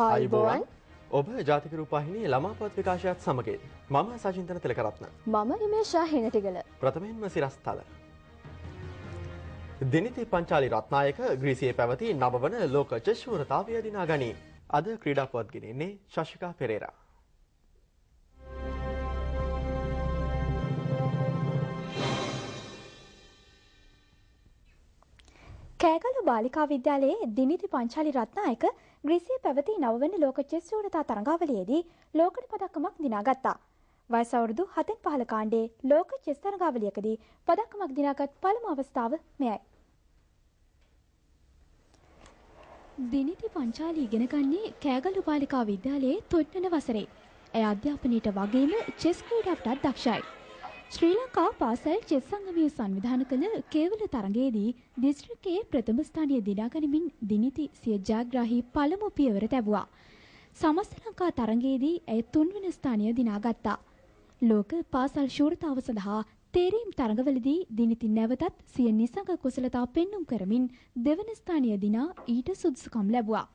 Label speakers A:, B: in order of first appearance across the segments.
A: ආයුබෝවන්
B: ඔබ ජාතික රූපවාහිනියේ ළමා පුවත් විකාශයත් සමගින් මම සජින්තන තිලකරත්න
A: මම නිමේෂා හේනටිගල
B: ප්‍රථමයෙන්ම සිරස්තල දිනිති පංචාලි රත්නායක ග්‍රීසියේ පැවති නවවන ලෝක චෙස් ශූරතාවය දිනා ගනී. අද ක්‍රීඩා පුවත් ගෙනෙන්නේ ශශිකා පෙරේරා.
C: කෑගල්ල බාලිකා විද්‍යාලයේ දිනිති පංචාලි රත්නායක ග්‍රීසියේ පැවති නවවන ලෝක චෙස් ශූරතා තරඟාවලියේදී ලෝකඩ පදක්කමක් දිනාගත්තා. වයස අවුරුදු 7-15 කාණ්ඩයේ ලෝක චෙස් තරඟාවලියකදී පදක්කමක් දිනාගත් පළමු අවස්ථාව මෙයයි. දිනිති පංචාලි ඉගෙන ගන්නේ කෑගල්ල බාලිකා විද්‍යාලයේ 3 වන වසරේ. එය අධ්‍යාපනයට වගේම චෙස් ක්‍රීඩාවටත් දක්ෂයි. ශ්‍රී ලංකා පාසල් චෙස් සංගමය සංවිධානය කළ කේවල තරඟයේදී දිස්ත්‍රික්කයේ ප්‍රථම ස්ථානය දිනා ගනිමින් දිනිති සිය ජයග්‍රාහී පළමු පියවර තැබුවා. සමස්ත ලංකා තරඟයේදී ඇය 3 වන ස්ථානය දිනාගත්තා. ලෝක පාසල් ශූරතාව සඳහා තේරීම් තරඟවලදී දිනිති නැවතත් සිය නිසඟ කුසලතා පෙන්눔 කරමින් දෙවන ස්ථානය දිනා ඊට සුදුසුකම් ලැබුවා.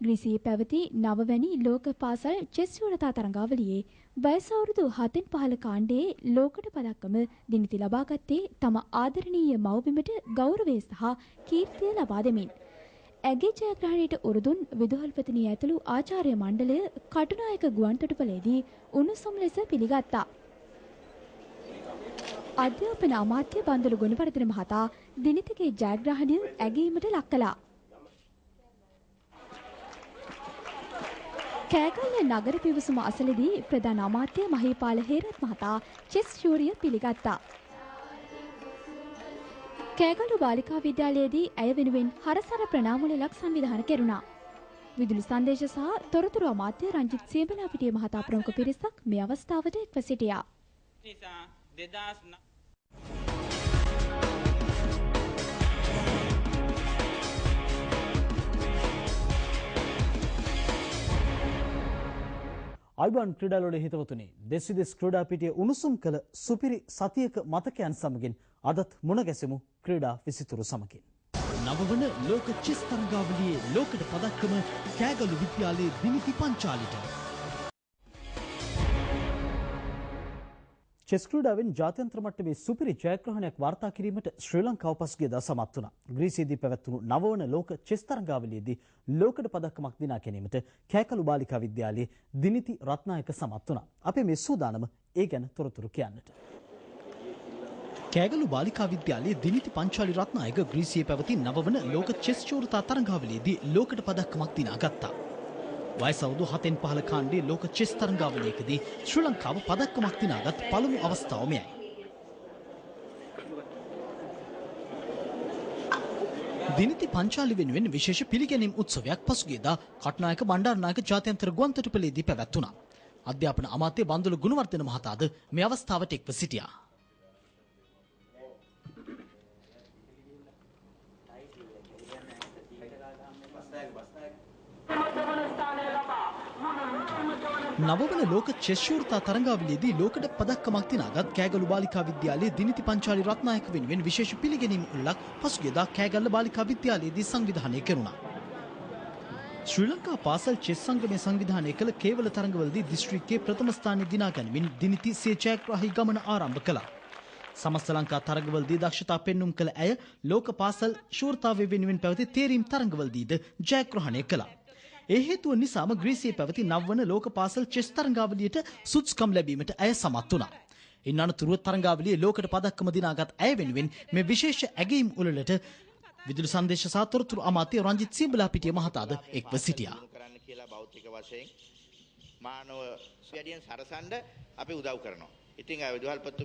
C: ග්‍රීසියේ පැවති නවවැනි ලෝක පාසල් චෙස් ශූරතා තරඟාවලියේ වයස අවුරුදු 7-15 කාණ්ඩයේ ලෝකඩ පදක්කම දිනිති ලබාගත්තේ තම ආදරණීය මව්බිමට ගෞරවය සහ කීර්තිය ලබා දෙමින්. ඇගේ ජයග්‍රහණයට උරුදුන් විදුහල්පතිනිය ඇතුළු ආචාර්ය මණ්ඩලය කටුනායක ගුවන්තොටුපළේදී උණුසුම් ලෙස පිළිගත්තා. අධ්‍යාපන අමාත්‍ය බන්දුල ගුණවර්ධන මහතා දිනිතිගේ ජයග්‍රහණය ඇගීමට ලක් කළා. කෑගල්ල නගර පිවිසුම අසලදී ප්‍රධාන අමාත්‍ය මහීපාල හේරත් මහතා චෙස් ශූරිය පිළිගත්තා. කෑගල්ල බාලිකා විද්‍යාලයේදී ඇය වෙනුවෙන් හරසර ප්‍රණාමූලයක් සංවිධානය කෙරුණා. විදුලි සංදේශ සහ තොරතුරු අමාත්‍ය රංජිත් සියඹලාපිටිය මහතා ප්‍රමුඛ පිරිසක් මේ අවස්ථාවට එක්ව සිටියා.
D: අයිබන් ක්‍රීඩාලෝලේ හිතවතුනි දෙස් විදෙස් ක්‍රීඩා පිටියේ උණුසුම් කළ සුපිරි සතියක මතකයන් සමගින් අදත් මුණ ගැසෙමු ක්‍රීඩා විසිතුරු සමගින්.
E: නවවන ලෝක චෙස් තරඟාවලියේ ලෝකඩ පදක්කම කෑගල්ල විද්‍යාලයේ දිනිති පංචාලිට.
D: චෙස් ක්‍රීඩාවෙන් ජාත්‍යන්තර මට්ටමේ සුපිරි ජයග්‍රහණයක් වාර්තා කිරීමට ශ්‍රී ලංකාව පසුගියදා සමත් වුණා. ග්‍රීසියේදී පැවැත්වුණු නවවන ලෝක චෙස් තරඟාවලියේදී ලෝකඩ පදක්කමක් දිනා ගැනීමට කෑගල්ල බාලිකා විද්‍යාලයේ දිනිති රත්නායක සමත් වුණා. අපේ මේ සූදානම ඒ ගැන තොරතුරු කියන්නට.
E: කෑගල්ල බාලිකා විද්‍යාලයේ දිනිති පංචාලි රත්නායක ග්‍රීසියේ පැවති නවවන ලෝක චෙස් ශූරතා තරඟාවලියේදී ලෝකඩ පදක්කමක් දිනාගත්තා. වයස අවුරුදු 7-15 කාණ්ඩයේ ලෝක චෙස් තරඟාවලියකදී ශ්‍රී ලංකාව පදක්කමක් දිනාගත් පළමු අවස්ථාව මෙයයි. දිනිති පංචාලි වෙනුවෙන් විශේෂ පිළිගැනීම් උත්සවයක් පසුගියදා කටුනායක බණ්ඩාරනායක ජාත්‍යන්තර ගුවන්තොටුපළේදී පැවැත්වුණා. අධ්‍යාපන අමාත්‍ය බන්දුල ගුණවර්ධන මහතාද මේ අවස්ථාවට එක්ව සිටියා. නවවන ලෝක චෙස් ශූරතා තරඟාවලියේදී ලෝකඩ පදක්කමක් දිනාගත් කෑගල්ල බාලිකා විද්‍යාලයේ දිනිති පංචාලි රත්නායක වෙනුවෙන් විශේෂ පිළිගැනීම් උළෙලක් පසුගියදා කෑගල්ල බාලිකා විද්‍යාලයේදී සංවිධානය කෙරුණා. ශ්‍රී ලංකා පාසල් චෙස් සංගමය සංවිධානය කළ කේවල තරඟවලදී දිස්ත්‍රික්කයේ ප්‍රථම ස්ථානය දිනා ගනිමින් දිනිති සිය ජයග්‍රාහී ගමන ආරම්භ කළා. සමස්ත ලංකා තරඟවලදී දක්ෂතා පෙන්눔 කළ ඇය ලෝක පාසල් ශූරතාවය වෙනුවෙන් පැවති තේරීම් තරඟවලදීද ජයග්‍රහණය කළා. ඒ හේතුව නිසාම ග්‍රීසියේ පැවති නවවන ලෝක පාසල් චෙස් තරඟාවලියට සුදුසුකම් ලැබීමට ඇය සමත් වුණා. ඉන් අනතුරුව තරඟාවලියේ ලෝකඩ පදක්කම දිනාගත් ඇය වෙනුවෙන් මේ විශේෂ ඇගයීම් උළෙලට විදුලි සංදේශ සහ තොරතුරු අමාත්‍ය රංජිත් සියඹලාපිටිය මහතාද එක්ව සිටියා.
F: භෞතික වශයෙන් මානව වැඩියෙන් සරසන්න අපි උදව් කරනවා. ඉතින් විදුහල්පති